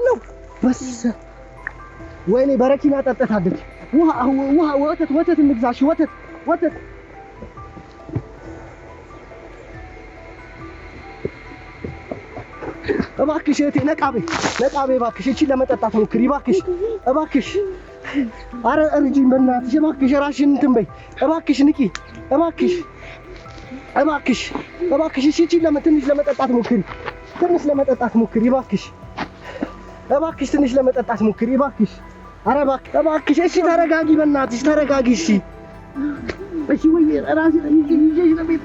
ምንድነው? በስ ወይኔ በረኪና ጠጥታለች። ውሃ ወተት እንግዛሽ። ወተት እባክሽ እህቴ ነቃቤ እባክሽ እቺን ለመጠጣት ሞክሪ እባክሽ። አረ እርጂኝ በእናትሽ እባክሽ፣ ራስሽን እንትን በይ እባክሽ፣ ንቂ እባክሽ እቺን ትንሽ ለመጠጣት ሞክሪ እባክሽ ትንሽ ለመጠጣት ሞክሪ እባክሽ። አረ እባክሽ እሺ ተረጋጊ፣ በእናትሽ ተረጋጊ። እሺ ወይ ራስሽ ይዤሽ ለቤት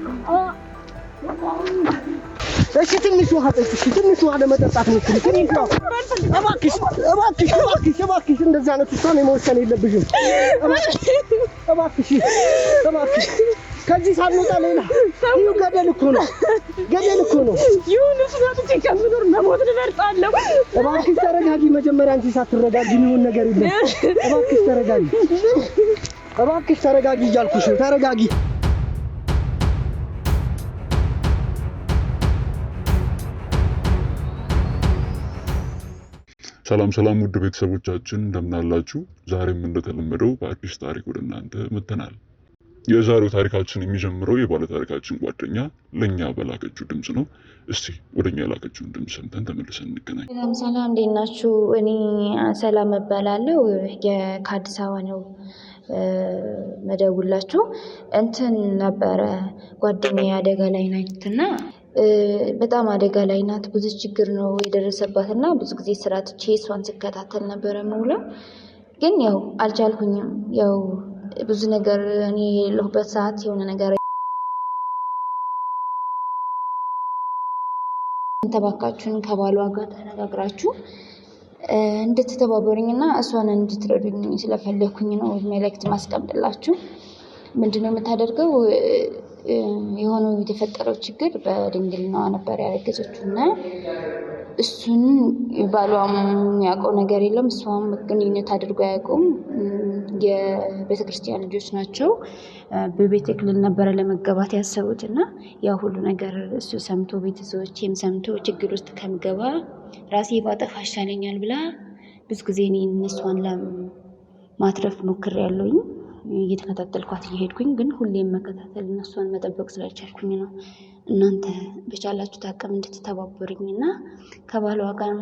እሺ ትንሽ ውሃ ጠጪ፣ ትንሽ ውሃ ለመጠጣት ሞክሪ። ትንሽ ነው እባክሽ እንደዛ አይነት ውሳኔ መወሰን የለብሽም እባክሽ። ከዚህ ሳንወጣ ሌላ ይኸው ገደል እኮ ነው። ይሁን እሱ ናጥቼ ከምኖር መሞት እመርጣለሁ። እባክሽ ተረጋጊ። መጀመሪያ አንቺ ሳትረጋጊ የሚሆን ነገር የለም። እባክሽ ተረጋጊ እያልኩሽ ነው። ተረጋጊ። ሰላም ውድ ቤተሰቦቻችን እንደምን አላችሁ? ዛሬም እንደተለመደው በአዲስ ታሪክ ወደ እናንተ መጥተናል። የዛሬው ታሪካችን የሚጀምረው የባለ ታሪካችን ጓደኛ ለኛ በላከችው ድምጽ ነው። እስቲ ወደኛ የላከችውን ድምጽ ሰምተን ተመልሰን እንገናኝ። ሰላም እንዴት ናችሁ? እኔ ሰላም እባላለሁ። ከአዲስ አበባ ነው መደውላችሁ። እንትን ነበረ ጓደኛዬ አደጋ ላይ ናትና በጣም አደጋ ላይ ናት። ብዙ ችግር ነው የደረሰባትና ብዙ ጊዜ ስራ ትቼ እሷን ስከታተል ነበረ መውላ። ግን ያው አልቻልኩኝም። ያው ብዙ ነገር እኔ የለሁበት ሰዓት የሆነ ነገር ተባካችሁን ከባሏ ጋር ተነጋግራችሁ እንድትተባበሩኝና እሷን እንድትረዱኝ ስለፈለኩኝ ነው መልእክት ማስቀምጥላችሁ። ምንድነው የምታደርገው? የሆነው የተፈጠረው ችግር በድንግልናዋ ነበር ያረገዘችው እና እሱን ባሏም ያውቀው ነገር የለም። እሷም ግንኙነት አድርጎ አያውቁም። የቤተክርስቲያን ልጆች ናቸው። በቤተ ክልል ነበረ ለመገባት ያሰቡት እና ያ ሁሉ ነገር እሱ ሰምቶ ቤተሰቦቼም ሰምቶ ችግር ውስጥ ከምገባ ራሴ ባጠፋ ይሻለኛል ብላ ብዙ ጊዜ እኔ እነሷን ለማትረፍ ሞክሬያለሁኝ። እየተከታተልኳት እየሄድኩኝ ግን ሁሌም መከታተል እነሷን መጠበቅ ስላልቻልኩኝ ነው። እናንተ በቻላችሁት አቅም እንድትተባበሩኝና ከባሏ ጋር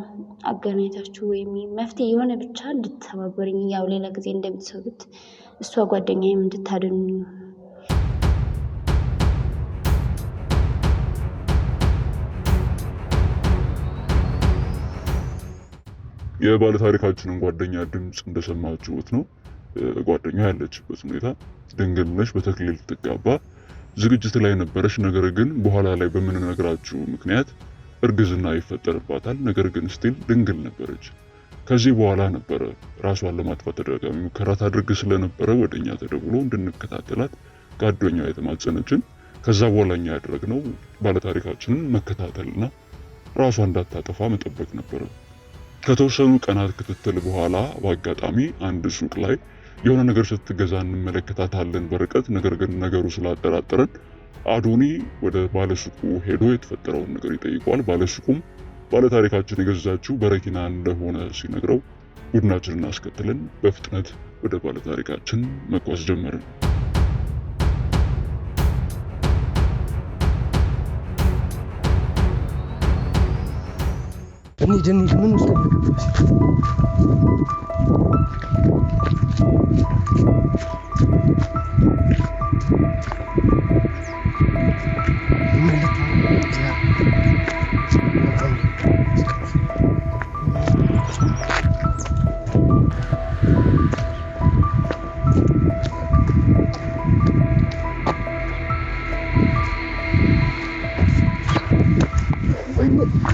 አገናኝታችሁ ወይም መፍትሄ የሆነ ብቻ እንድትተባበሩኝ፣ ያው ሌላ ጊዜ እንደምትሰሩት እሷ ጓደኛዬም እንድታድኑኝ። የባለ ታሪካችንን ጓደኛ ድምጽ እንደሰማችሁት ነው። ጓደኛ ያለችበት ሁኔታ ድንግል ነች፣ በተክሊል ልትጋባ ዝግጅት ላይ ነበረች። ነገር ግን በኋላ ላይ በምንነግራችሁ ምክንያት እርግዝና ይፈጠርባታል። ነገር ግን ስቲል ድንግል ነበረች። ከዚህ በኋላ ነበረ ራሷን ለማጥፋት ተደጋጋሚ ሙከራ ታድርግ ስለነበረ ወደኛ ተደውሎ እንድንከታተላት ጓደኛዋ የተማጸነችን። ከዛ በኋላ እኛ ያደረግነው ባለታሪካችንን መከታተልና ራሷን እንዳታጠፋ መጠበቅ ነበረ። ከተወሰኑ ቀናት ክትትል በኋላ በአጋጣሚ አንድ ሱቅ ላይ የሆነ ነገር ስትገዛ እንመለከታታለን በርቀት። ነገር ግን ነገሩ ስላጠራጠረን አዶኒ ወደ ባለሱቁ ሄዶ የተፈጠረውን ነገር ይጠይቀዋል። ባለሱቁም ባለታሪካችን የገዛችው በረኪና እንደሆነ ሲነግረው ቡድናችንን አስከትለን በፍጥነት ወደ ባለታሪካችን መጓዝ ጀመርን። እንሂድ ምን ውስጥ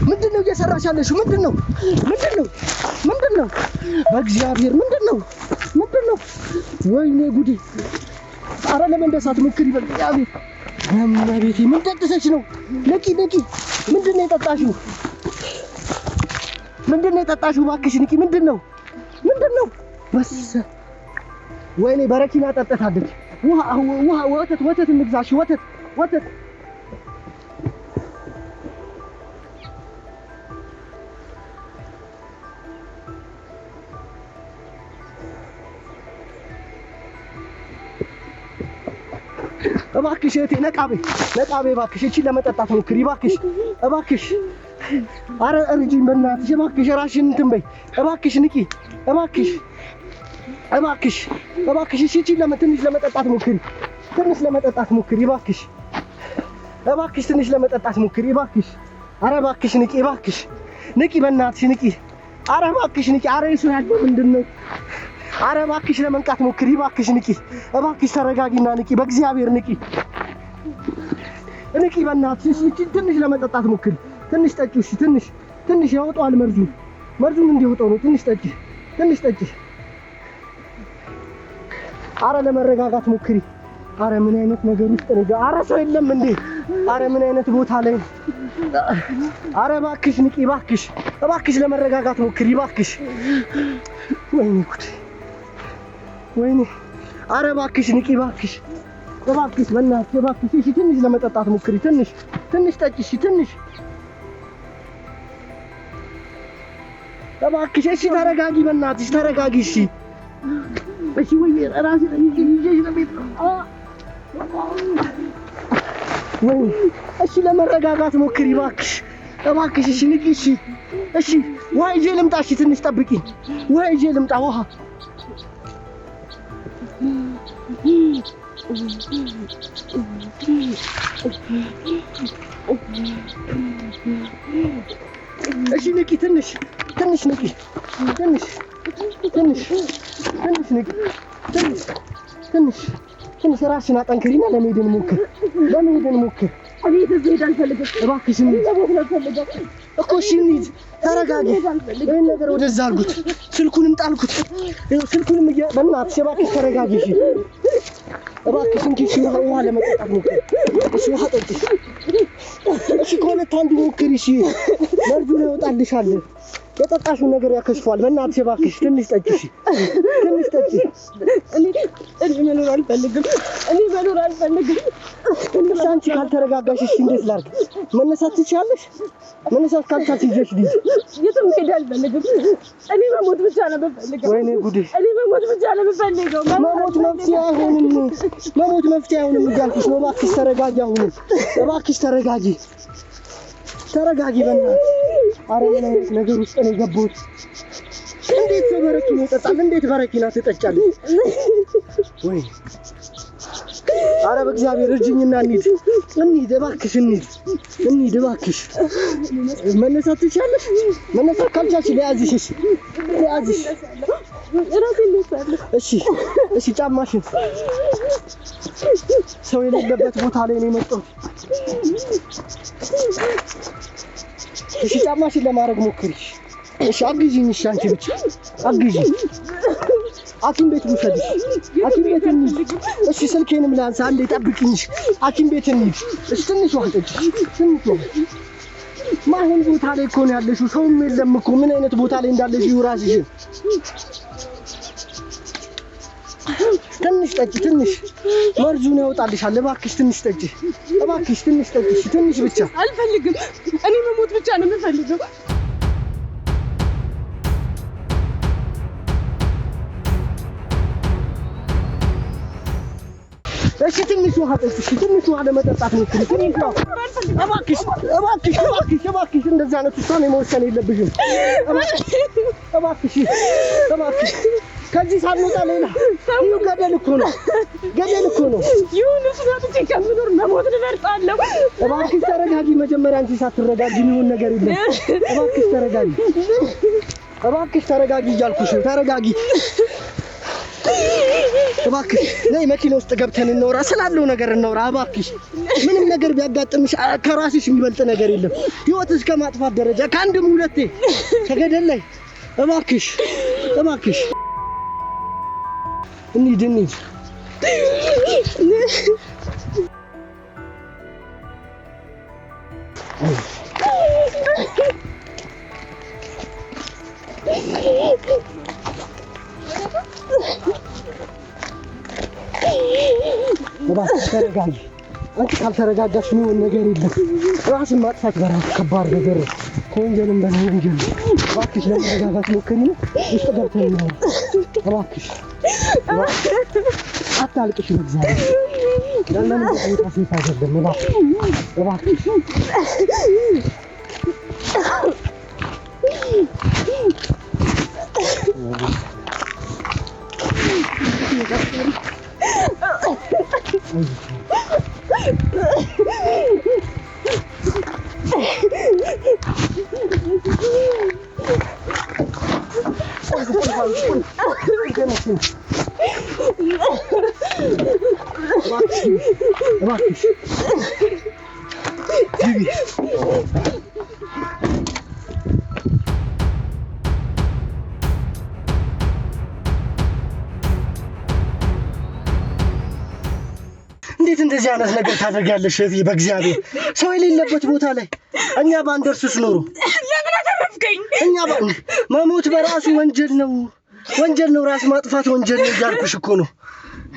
ምንድነው እየሰራሽ ያለሽው? ምንድነው? በእግዚአብሔር ምንድነው? ወይኔ ጉዴ! ኧረ ለመንደሳት ሞክሪ በእግዚአብሔር። እመቤቴ ምን ጠጥተሽ ነው? ነቂ ምንድነው የጠጣሽው? እባክሽ ንቂ። ምንድነው? ወይኔ በረኪና ጠጥታለች። ወተት እንግዛሽ። ወተት እባክሽ እህቴ ነቃ በይ እባክሽ። እቺ ለመጠጣት ሞክሪ እባክሽ። ኧረ እርጂኝ በእናትሽ እባክሽ። ራስሽን እንትን በይ እባክሽ። ንቂ እባክሽ። እሺ ትንሽ ለመጠጣት ሞክሪ እባክሽ። ትንሽ ለመጠጣት ሞክሪ እባክሽ። ኧረ እባክሽ ንቂ በእናትሽ ንቂ። ኧረ እባክሽ ንቂ። ኧረ እሱ ያለው ምንድን ነው? ኧረ እባክሽ ለመንቃት ሞክሪ እባክሽ። ንቂ እባክሽ። ተረጋጊና ንቂ፣ በእግዚአብሔር ንቂ በእናትሽ። እሺ ትንሽ ለመጠጣት ሞክሪ። ትንሽ ጠጪ። እሺ ትንሽ ያወጣዋል መርዙን እንዲወጣው ነው። ትንሽ ጠጪ። ኧረ ለመረጋጋት ሞክሪ። ኧረ ምን አይነት ነገር ውስጥ ነው? ኧረ ሰው የለም እንዴ? ኧረ ምን አይነት ቦታ ላይ? ኧረ እባክሽ ንቂ እባክሽ ለመረጋጋት ሞክሪ እባክሽ። ወይኔ ጉድ ወይኔ። ኧረ እባክሽ ንቂ እባክሽ በእናትሽ እባክሽ። እሺ ትንሽ ለመጠጣት ሞክሪ። ትንሽ ጠጪ። እሺ ትንሽ እባክሽ። እሺ ተረጋጊ በእናትሽ ተረጋጊ። እሺ ወይ ራሴ ይዤሽ ነው ቤት ነው። ወይ እሺ ለመረጋጋት ሞክሪ እባክሽ። እሺ ንቂ። እሺ ውሃ ይዤ ልምጣ። እሺ ትንሽ ጠብቂኝ። ውሃ ይዤ ልምጣ። ውሃ እሺ ንቂ። ትንሽ ንቂ። ትንሽ ራስሽን አጠንክሪና ለመሄድ እንሞክር። እኔ ተዘይድ አልፈልግም እባክሽ እኮ። እሺ እንሂድ። ተረጋጊ። ይሄን ነገር ወደዛ አልኩት። ስልኩንም ጣልኩት። ስልኩንም በእናትሽ እባክሽ ተረጋጊ። እባክሽ እንኪ። ውሃ ለመጠጣት ሞክሪ። እሺ ውሃ ጠጪ። እሺ ከሁለት አንዱ ሞክሪ። እሺ መርዙ ነው ይወጣልሻል። የጠጣሽው ነገር ያከሽፏል። በእናትሽ እባክሽ ትንሽ ጠጪ። እኔ መኖር አልፈልግም። አንቺ ካልተረጋጋሽ እሺ እንዴት ላድርግ? መነሳት ትችያለሽ? መነሳት ካልቻልሽ ይዤሽ ልሂድ። የትም መሄድ አልፈልግም። እኔ መሞት ብቻ ነው የምፈልገው። ወይኔ ጉዴ። መሞት ብቻ ነው የምፈልገው። መሞት መፍትሄ አይሆንም እያልኩሽ ነው። እባክሽ ተረጋጊ። አሁንም እባክሽ ተረጋጊ በእናትሽ። ኧረ ምን አይነት ነገር ውስጥ ነው የገባሁት? እንዴት ሰው በረኪና ይጠጣል? እንዴት በረኪና ትጠጫለሽ? ወይ ኧረ በእግዚአብሔር እርጅኝና እንሂድ እባክሽ። እባክሽ መነሳት ትችያለሽ? መነሳት ካልቻልሽ ለያዝሽ። እሺ ጫማሽን። ሰው የሌለበት ቦታ ላይ ነው የመጣሁት። እሺ ጫማሽን ለማድረግ ሞክሪ። እሺ አግዢኝ። እሺ አንቺ ብቻ አግዢኝ። ሐኪም ቤት ልውሰድሽ። ሐኪም ቤት እንሂድ። እሺ ስልኬንም ላንሳ። አንዴ ጠብቂኝ። ሐኪም ቤት እንሂድ። እሺ ትንሽ ውሃ ጠጪ። ማይሆን ቦታ ላይ እኮ ነው ያለሽው። ሰውም የለም እኮ። ምን አይነት ቦታ ላይ እንዳለሽ ራስሽን። ትንሽ ጠጪ። መርዙን ያወጣልሻል። እባክሽ ትንሽ ጠጪ። ትንሽ ብቻ። አልፈልግም። እኔ መሞት ብቻ ነው የምፈልገው። እሺ ትንሽ ውሃ ጠጪ። ትንሽ ውሃ ለመጠጣት ሞክሪ። እባክሽ እንደዚህ አይነት ውሳኔ መወሰን የለብሽም። እባክሽ ከዚህ ሳንወጣ ሌላ ገደል እኮ ነው። ይሁን ስላጥቼ ከምኖር መሞት እመርጣለሁ። እባክሽ ተረጋጊ። መጀመሪያ አንቺ ሳትረጋጊ የሚሆን ነገር የለም። እባክሽ ተረጋጊ እያልኩሽ ነው። ተረጋጊ እባክሽ። ነይ መኪና ውስጥ ገብተን እናውራ። ስላለው ነገር እናውራ እባክሽ። ምንም ነገር ቢያጋጥምሽ ከራስሽ የሚበልጥ ነገር የለም። ህይወት እስከ ማጥፋት ደረጃ ከአንድም ሁለቴ ከገደል ላይ እባክሽ እንሂድ። እባክሽ ተረጋጊ። አንቺ ካልተረጋጋሽ የሚሆን ነገር የለም። ራስን ማጥፋት በራሱ ከባድ ነገር ነው። ከወንጀልም በላይ ወንጀል ነው። እባክሽ ለመረጋጋት ሞክሪ። ውስጥ ገብተን ነው። እባክሽ አታልቅሽ። በእግዚአብሔር እንዴት እንደዚህ አይነት ነገር ታደርጋለሽ? በእግዚአብሔር ሰው የሌለበት ቦታ ላይ እኛ ባንደርስስ ኖሮ ለምን አተረፍከኝ? እኛ መሞት በራሱ ወንጀል ነው። ወንጀል ነው። ራስ ማጥፋት ወንጀል ነው ያልኩሽ እኮ ነው።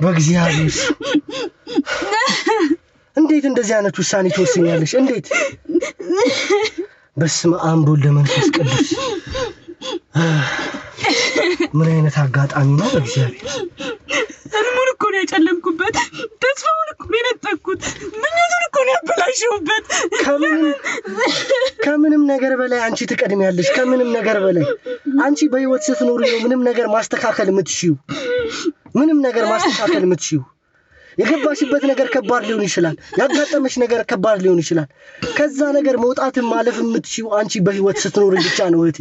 በእግዚአብሔር እንዴት እንደዚህ አይነት ውሳኔ ትወስኛለሽ? እንዴት? በስመ አብ ወወልድ ወመንፈስ ቅዱስ። ምን አይነት አጋጣሚ ነው? በእግዚአብሔር ህልሙን እኮ ነው ያጨለምኩበት። ተስፋውን እኮ ነው የነጠቅኩት። ምኞቱን እኮ ነው ያበላሸሁበት። ከምንም ነገር በላይ አንቺ ትቀድሚያለሽ። ከምንም ነገር በላይ አንቺ በህይወት ስትኖሪ ነው ምንም ነገር ማስተካከል የምትችይው። ምንም ነገር ማስተካከል የምትችይው። የገባሽበት ነገር ከባድ ሊሆን ይችላል። ያጋጠመሽ ነገር ከባድ ሊሆን ይችላል። ከዛ ነገር መውጣትን ማለፍ የምትችይው አንቺ በህይወት ስትኖሪ ብቻ ነው እህቴ።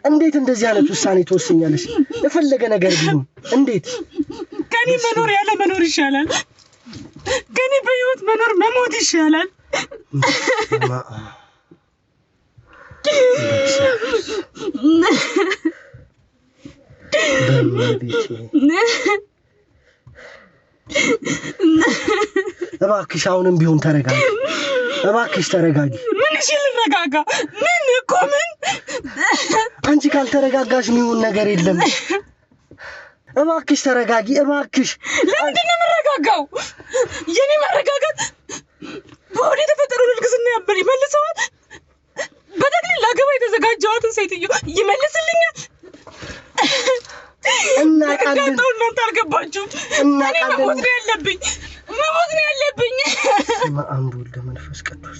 እንዴት እንደዚህ አይነት ውሳኔ ትወስኛለሽ? የፈለገ ነገር ቢሆን እንዴት? ከኔ መኖር ያለ መኖር ይሻላል። ከኔ በህይወት መኖር መሞት ይሻላል። እባክሽ አሁንም ቢሆን ተረጋጊ። እባክሽ ተረጋጊ። ምን እሺ ልረጋጋ? ምን እኮ ምን? አንቺ ካልተረጋጋሽ የሚሆን ነገር የለም። እባክሽ ተረጋጊ። እባክሽ ለምንድን ነው የምረጋጋው? የኔ መረጋጋት በወደ የተፈጠረው እርግዝና ያበል ይመልሰዋል። በተክሊል ላገባ የተዘጋጀዋትን ሴትዮ ይመልስልኛል። እናቃለን። እናንተ አልገባችሁም። እኔ መሞት ነው ያለብኝ። መሞት ነው ያለብኝ። ማአንዱ ወልደ መንፈስ ቅዱስ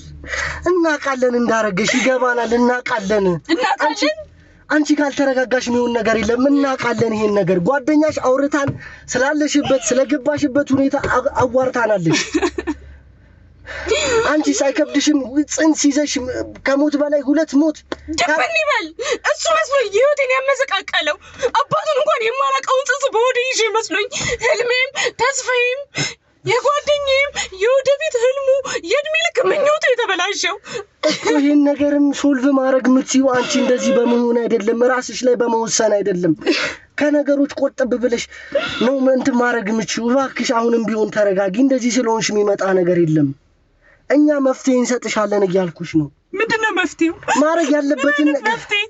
እናቃለን። እንዳረገሽ ይገባናል። እናቃለን። አንቺ ካልተረጋጋሽ የሚሆን ነገር የለም። እናቃለን ይሄን ነገር። ጓደኛሽ አውርታን ስላለሽበት ስለገባሽበት ሁኔታ አዋርታናለች። አንቺ ሳይከብድሽም ጽንስ ይዘሽ ከሞት በላይ ሁለት ሞት ጀበን ይበል። እሱ መስሎኝ ህይወቴን ያመሰቃቀለው አባቱን እንኳን የማላውቀውን ጽንስ በሆዴ ይዤ መስሎኝ ህልሜም ተስፋዬም የጓደኛዬም የወደፊት ህልሙ የእድሜ ልክ ምኞቱ የተበላሸው እኮ። ይሄን ነገርም ሶልቭ ማድረግ የምትችይው አንቺ እንደዚህ በመሆን አይደለም፣ ራስሽ ላይ በመወሰን አይደለም። ከነገሮች ቆጥብ ብለሽ ነው እንትን ማድረግ የምትችይው። እባክሽ አሁንም ቢሆን ተረጋጊ። እንደዚህ ስለሆንሽ የሚመጣ ነገር የለም። እኛ መፍትሄ እንሰጥሻለን እያልኩሽ ነው። ምንድነው መፍትሄው? ማድረግ ያለበትን መፍትሄ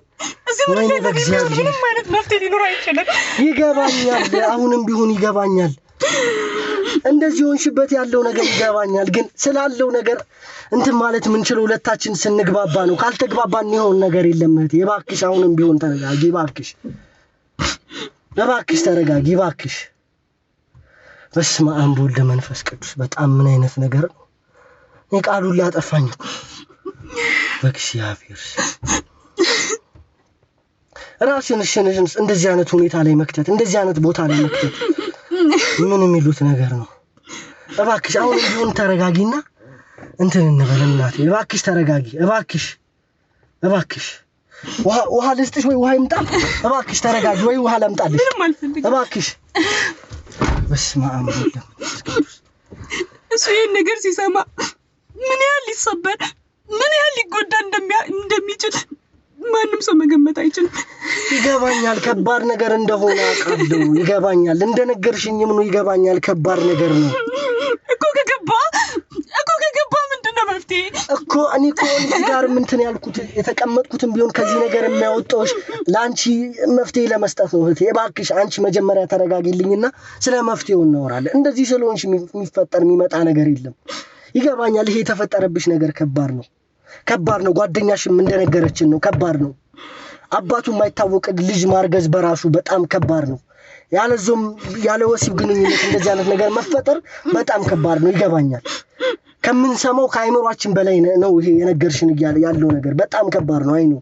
እዚህ ወደ ምንም አይነት መፍትሄ ሊኖር አይችልም። ይገባኛል። አሁንም ቢሆን ይገባኛል። እንደዚህ ሆንሽበት ያለው ነገር ይገባኛል። ግን ስላለው ነገር እንትን ማለት የምንችለው ሁለታችን ስንግባባ ነው። ካልተግባባን ይሆን ነገር የለም እህቴ። እባክሽ አሁንም ቢሆን ተረጋጊ። እባክሽ ተረጋጊ። እባክሽ በስመ አብ ወወልድ ወመንፈስ ቅዱስ። በጣም ምን አይነት ነገር ነው? እኔ ቃሉን ላጠፋኝ እኮ በእግዚአብሔር ራስሽን እንደዚህ አይነት ሁኔታ ላይ መክተት፣ እንደዚህ አይነት ቦታ ላይ መክተት ምን የሚሉት ነገር ነው? እባክሽ አሁን ቢሆን ተረጋጊና እንትን እንበል እናቴ። እባክሽ ተረጋጊ። እባክሽ ውሃ ልስጥሽ ወይ ውሃ ይምጣ? እባክሽ ተረጋጊ። ወይ ውሃ ላምጣልሽ? እባክሽ በስመ አብ ወወልድ ወመንፈስ ቅዱስ። እሱ ይሄን ነገር ሲሰማ ምን ያህል ሊሰበር ምን ያህል ሊጎዳ እንደሚችል ማንም ሰው መገመት አይችልም። ይገባኛል ከባድ ነገር እንደሆነ አውቃለሁ። ይገባኛል። እንደነገርሽኝም ነው ይገባኛል። ከባድ ነገር ነው እኮ ከገባ ምንድነው መፍትሄ? እኮ እኔ እኮ እዚህ ጋር እንትን ያልኩት የተቀመጥኩትም ቢሆን ከዚህ ነገር የሚያወጣውሽ ለአንቺ መፍትሄ ለመስጠት ነው እህቴ። እባክሽ አንቺ መጀመሪያ ተረጋጊልኝና ስለ መፍትሄው እናወራለን። እንደዚህ ስለሆንሽ የሚመጣ ነገር የለም። ይገባኛል። ይሄ የተፈጠረብሽ ነገር ከባድ ነው። ጓደኛሽም እንደነገረችን ነው። ከባድ ነው። አባቱ የማይታወቅ ልጅ ማርገዝ በራሱ በጣም ከባድ ነው። ያለዞም ያለ ወሲብ ግንኙነት እንደዚህ አይነት ነገር መፈጠር በጣም ከባድ ነው። ይገባኛል። ከምንሰማው ከአይምሯችን በላይ ነው ይሄ የነገርሽን ያለው ነገር በጣም ከባድ ነው። አይኑ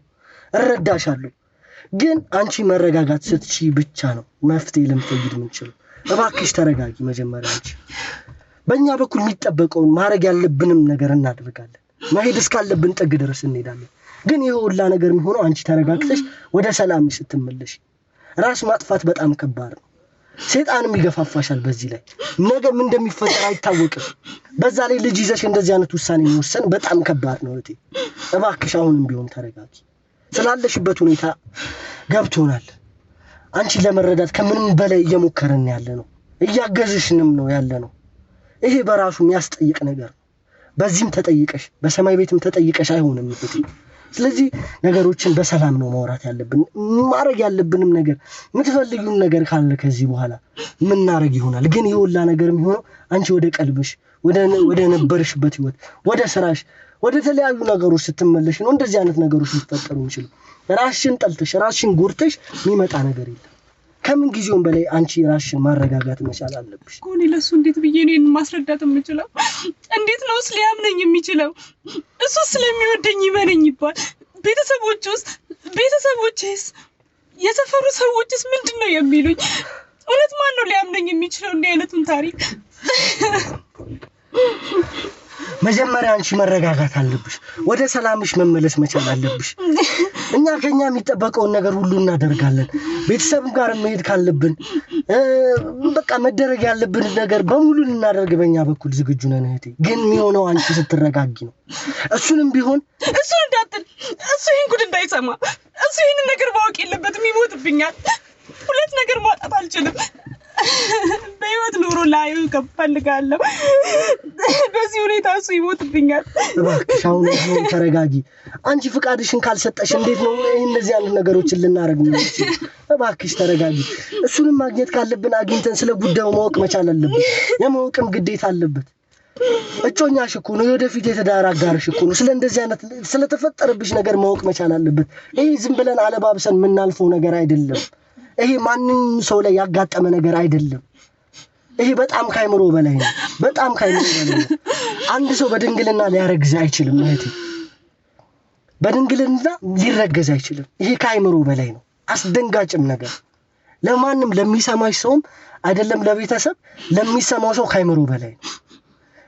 እረዳሻለሁ። ግን አንቺ መረጋጋት ስትቺ ብቻ ነው መፍትሄ ልንፈልግ የምንችለው። እባክሽ ተረጋጊ። መጀመሪያ አንቺ በእኛ በኩል የሚጠበቀውን ማድረግ ያለብንም ነገር እናደርጋለን። መሄድ እስካለብን ጥግ ድረስ እንሄዳለን። ግን ይሄ ሁላ ነገር የሚሆነው አንቺ ተረጋግተሽ ወደ ሰላም ስትመለሽ። ራስ ማጥፋት በጣም ከባድ ነው። ሰይጣንም ይገፋፋሻል። በዚህ ላይ ነገ ምን እንደሚፈጠር አይታወቅም። በዛ ላይ ልጅ ይዘሽ እንደዚህ አይነት ውሳኔ መወሰን በጣም ከባድ ነው እህቴ። እባክሽ አሁንም ቢሆን ተረጋጊ። ስላለሽበት ሁኔታ ገብቶናል። አንቺ ለመረዳት ከምንም በላይ እየሞከርን ያለነው እያገዝሽንም ነው ያለነው። ይሄ በራሱ የሚያስጠይቅ ነገር ነው። በዚህም ተጠይቀሽ በሰማይ ቤትም ተጠይቀሽ አይሆንም እህቴ። ስለዚህ ነገሮችን በሰላም ነው ማውራት ያለብን። ማድረግ ያለብንም ነገር የምትፈልጊውን ነገር ካለ ከዚህ በኋላ ምን እናረግ ይሆናል። ግን ይሁላ ነገር የሚሆነው አንቺ ወደ ቀልብሽ ወደ ነበርሽበት ህይወት ወደ ስራሽ ወደ ተለያዩ ነገሮች ስትመለሽ ነው እንደዚህ አይነት ነገሮች ሊፈጠሩ ይችላል። ራስሽን ጠልተሽ ራስሽን ጎርተሽ የሚመጣ ነገር የለም። ከምን ጊዜውም በላይ አንቺ ራስሽን ማረጋጋት መቻል አለብሽ። ኮኒ ለሱ እንዴት ብዬ ነው ማስረዳት የምችለው? እንዴት ነው ሊያምነኝ የሚችለው? እሱ ስለሚወደኝ ይመነኝ ይባል። ቤተሰቦችስ የሰፈሩ ሰዎችስ ምንድነው የሚሉኝ? እውነት ማን ነው ሊያምነኝ የሚችለው እንዲህ አይነቱን ታሪክ? መጀመሪያ አንቺ መረጋጋት አለብሽ። ወደ ሰላምሽ መመለስ መቻል አለብሽ። እኛ ከኛ የሚጠበቀውን ነገር ሁሉ እናደርጋለን። ቤተሰብ ጋር መሄድ ካለብን በቃ መደረግ ያለብን ነገር በሙሉ እናደርግ በእኛ በኩል ዝግጁ ነን እህቴ። ግን የሚሆነው አንቺ ስትረጋጊ ነው። እሱንም ቢሆን እሱ እንዳትል እሱ ይሄን ጉድ እንዳይሰማ እሱ ይሄን ነገር ማወቅ የለበትም። ይሞትብኛል። ሁለት ነገር ማጣት አልችልም። በህይወት ኑሮ ላይ ከፈልጋለሁ። በዚህ ሁኔታ እሱ ይሞትብኛል። እባክሽ አሁን ተረጋጊ። አንቺ ፍቃድሽን ካልሰጠሽ እንዴት ነው እነዚህ አይነት ነገሮችን ልናረግ ነው? እባክሽ ተረጋጊ። እሱንም ማግኘት ካለብን አግኝተን ስለ ጉዳዩ ማወቅ መቻል አለብን። የማወቅም ግዴታ አለበት። እጮኛሽ እኮ ነው፣ የወደፊት የትዳር አጋርሽ እኮ ነው። እንደዚህ አይነት ስለተፈጠረብሽ ነገር ማወቅ መቻል አለበት። ይሄ ዝም ብለን አለባብሰን የምናልፈው ነገር አይደለም። ይሄ ማንንም ሰው ላይ ያጋጠመ ነገር አይደለም። ይሄ በጣም ካይምሮ በላይ ነው። በጣም ካይምሮ በላይ ነው። አንድ ሰው በድንግልና ሊያረግዝ አይችልም እህቴ። በድንግልና ሊረገዝ አይችልም። ይሄ ካይምሮ በላይ ነው። አስደንጋጭም ነገር ለማንም ለሚሰማሽ ሰውም አይደለም ለቤተሰብ ለሚሰማው ሰው ካይምሮ በላይ ነው።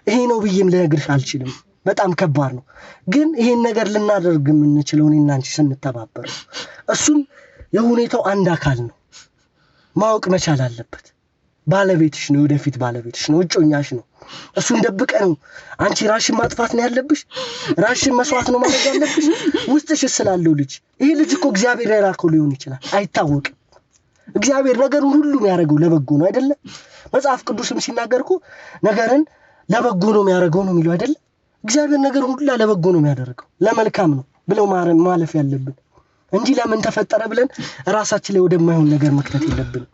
ይሄ ነው ብዬም ልነግርሽ አልችልም። በጣም ከባድ ነው። ግን ይሄን ነገር ልናደርግ የምንችለው እኔና አንቺ ስንተባበር ነው። እሱም የሁኔታው አንድ አካል ነው። ማወቅ መቻል አለበት። ባለቤትሽ ነው፣ ወደፊት ባለቤትሽ ነው፣ እጮኛሽ ነው። እሱን ደብቀ ነው አንቺ ራስሽን ማጥፋት ነው ያለብሽ? ራስሽን መስዋዕት ነው ማድረግ ያለብሽ? ውስጥሽ ስላለው ልጅ ይሄ ልጅ እኮ እግዚአብሔር የላከው ሊሆን ይችላል፣ አይታወቅም። እግዚአብሔር ነገሩን ሁሉ የሚያደርገው ለበጎ ነው አይደለ? መጽሐፍ ቅዱስም ሲናገር እኮ ነገርን ለበጎ ነው የሚያደርገው ነው የሚለው አይደለ? እግዚአብሔር ነገሩን ሁሉ ለበጎ ነው የሚያደርገው፣ ለመልካም ነው ብለው ማለፍ ያለብን እንጂ ለምን ተፈጠረ ብለን ራሳችን ላይ ወደማይሆን ነገር መክተት የለብንም።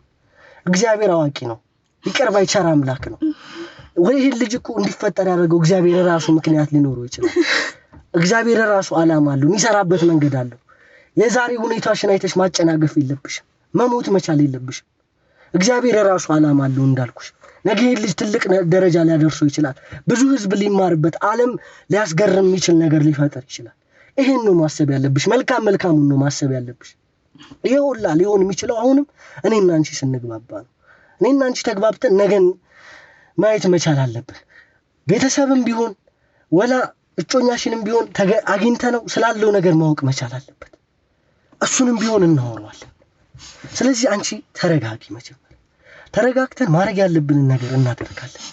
እግዚአብሔር አዋቂ ነው፣ ይቅር ባይ ቸር አምላክ ነው። ይሄ ልጅ እኮ እንዲፈጠር ያደረገው እግዚአብሔር ራሱ ምክንያት ሊኖረው ይችላል። እግዚአብሔር ራሱ ዓላማ አለው፣ የሚሰራበት መንገድ አለው። የዛሬ ሁኔታሽን አይተሽ ማጨናገፍ የለብሽም፣ መሞት መቻል የለብሽም። እግዚአብሔር ራሱ ዓላማ አለው እንዳልኩሽ። ነገ ይሄ ልጅ ትልቅ ደረጃ ሊያደርሰው ይችላል። ብዙ ህዝብ ሊማርበት፣ ዓለም ሊያስገርም የሚችል ነገር ሊፈጠር ይችላል። ይሄን ነው ማሰብ ያለብሽ። መልካሙን ነው ማሰብ ያለብሽ። ይሄውላ ሊሆን የሚችለው አሁንም እኔና አንቺ ስንግባባ ነው። እኔና አንቺ ተግባብተን ነገን ማየት መቻል አለብን። ቤተሰብም ቢሆን ወላ እጮኛሽንም ቢሆን አግኝተነው ስላለው ነገር ማወቅ መቻል አለበት። እሱንም ቢሆን እናወራዋለን። ስለዚህ አንቺ ተረጋጊ። መጀመሪያ ተረጋግተን ማድረግ ያለብንን ነገር እናደርጋለን።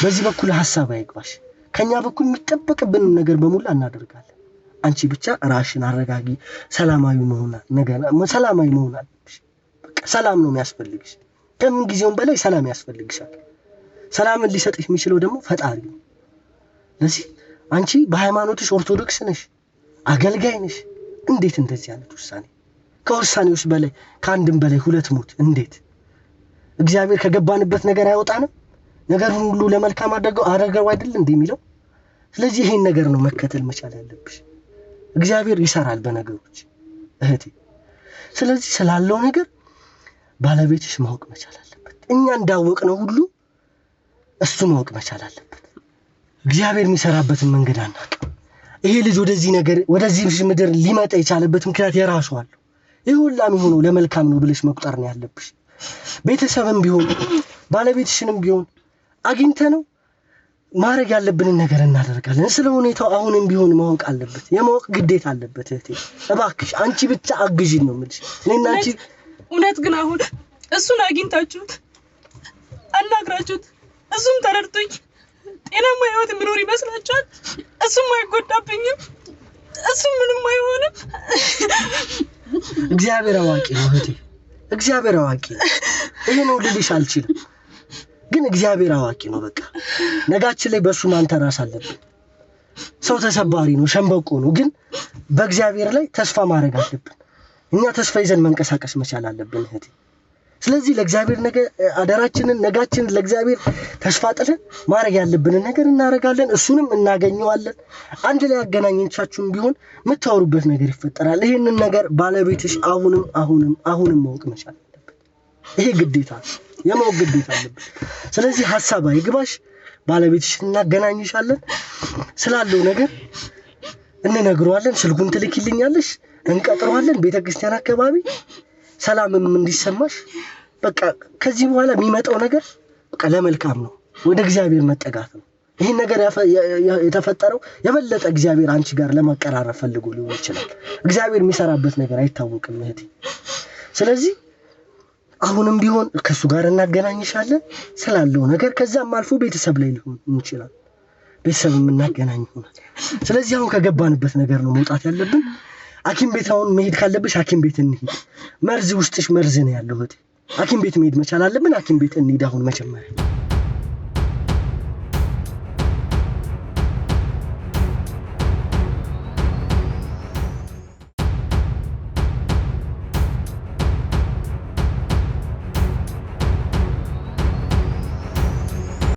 በዚህ በኩል ሐሳብ አይግባሽ። ከኛ በኩል የሚጠበቅብንን ነገር በሙሉ እናደርጋለን። አንቺ ብቻ ራስሽን አረጋጊ። ሰላማዊ መሆን አለብሽ። በቃ ሰላም ነው የሚያስፈልግሽ። ከምን ጊዜውም በላይ ሰላም ያስፈልግሻል። ሰላምን ሊሰጥሽ የሚችለው ደግሞ ፈጣሪ ነው። ስለዚህ አንቺ በሃይማኖትሽ ኦርቶዶክስ ነሽ፣ አገልጋይ ነሽ። እንዴት እንደዚህ አይነት ውሳኔ ከውሳኔዎች በላይ ከአንድም በላይ ሁለት ሞት እንዴት? እግዚአብሔር ከገባንበት ነገር አይወጣንም? ነገሩን ሁሉ ለመልካም አደረገው አይደል እንዴ የሚለው? ስለዚህ ይሄን ነገር ነው መከተል መቻል ያለብሽ። እግዚአብሔር ይሰራል በነገሮች እህቴ። ስለዚህ ስላለው ነገር ባለቤትሽ ማወቅ መቻል አለበት። እኛ እንዳወቅነው ሁሉ እሱ ማወቅ መቻል አለበት። እግዚአብሔር የሚሰራበትን መንገድ አናውቅም። ይሄ ልጅ ወደዚህ ምድር ሊመጣ የቻለበት ምክንያት የራሱ አለው። ይሄ ሁሉ የሚሆነው ለመልካም ነው ብለሽ መቁጠር ነው ያለብሽ። ቤተሰብም ቢሆን ባለቤትሽንም ቢሆን አግኝተነው ማድረግ ያለብንን ነገር እናደርጋለን። ስለ ሁኔታው አሁንም ቢሆን ማወቅ አለበት፣ የማወቅ ግዴታ አለበት። እህቴ እባክሽ አንቺ ብቻ አግዢን ነው የምልሽ። እኔና አንቺ እውነት ግን አሁን እሱን አግኝታችሁት አናግራችሁት እሱም ተረድቶኝ ጤናማ ህይወት የሚኖር ይመስላችኋል? እሱም አይጎዳብኝም፣ እሱም ምንም አይሆንም። እግዚአብሔር አዋቂ ነው እህቴ፣ እግዚአብሔር አዋቂ ነው። ይሄ ነው ልልሽ አልችልም፣ ግን እግዚአብሔር አዋቂ ነው። በቃ ነጋችን ላይ በሱ ማንተራስ አለብን። ሰው ተሰባሪ ነው፣ ሸምበቆ ነው፣ ግን በእግዚአብሔር ላይ ተስፋ ማድረግ አለብን። እኛ ተስፋ ይዘን መንቀሳቀስ መቻል አለብን እህቴ። ስለዚህ ለእግዚአብሔር ነገር አደራችንን ነጋችንን ለእግዚአብሔር ተስፋ ጥለን ማድረግ ያለብንን ነገር እናደርጋለን። እሱንም እናገኘዋለን። አንድ ላይ ያገናኘቻችሁም ቢሆን የምታወሩበት ነገር ይፈጠራል። ይሄንን ነገር ባለቤትሽ አሁንም ማወቅ መቻል አለበት። ይሄ ግዴታ የማወቅ ግዴታ አለበት። ስለዚህ ሐሳብ አይግባሽ፣ ባለቤትሽ እናገናኝሻለን። ስላለው ነገር እንነግረዋለን። ስልኩን ትልኪልኛለሽ፣ እንቀጥረዋለን ቤተክርስቲያን አካባቢ ሰላምም እንዲሰማሽ። በቃ ከዚህ በኋላ የሚመጣው ነገር በቃ ለመልካም ነው፣ ወደ እግዚአብሔር መጠጋት ነው። ይሄን ነገር የተፈጠረው የበለጠ እግዚአብሔር አንቺ ጋር ለማቀራረብ ፈልጎ ሊሆን ይችላል። እግዚአብሔር የሚሰራበት ነገር አይታወቅም እህቴ። ስለዚህ አሁንም ቢሆን ከሱ ጋር እናገናኝሻለን ስላለው ነገር። ከዛም አልፎ ቤተሰብ ላይ ሊሆን ይችላል፣ ቤተሰብም እናገናኝ ይሆናል። ስለዚህ አሁን ከገባንበት ነገር ነው መውጣት ያለብን። ሐኪም ቤት አሁን መሄድ ካለብሽ ሐኪም ቤት እንሂድ። መርዝ ውስጥሽ መርዝ ነው ያለው እህቴ። ሐኪም ቤት መሄድ መቻል አለብን። ሐኪም ቤት እንሂድ አሁን መጀመሪያ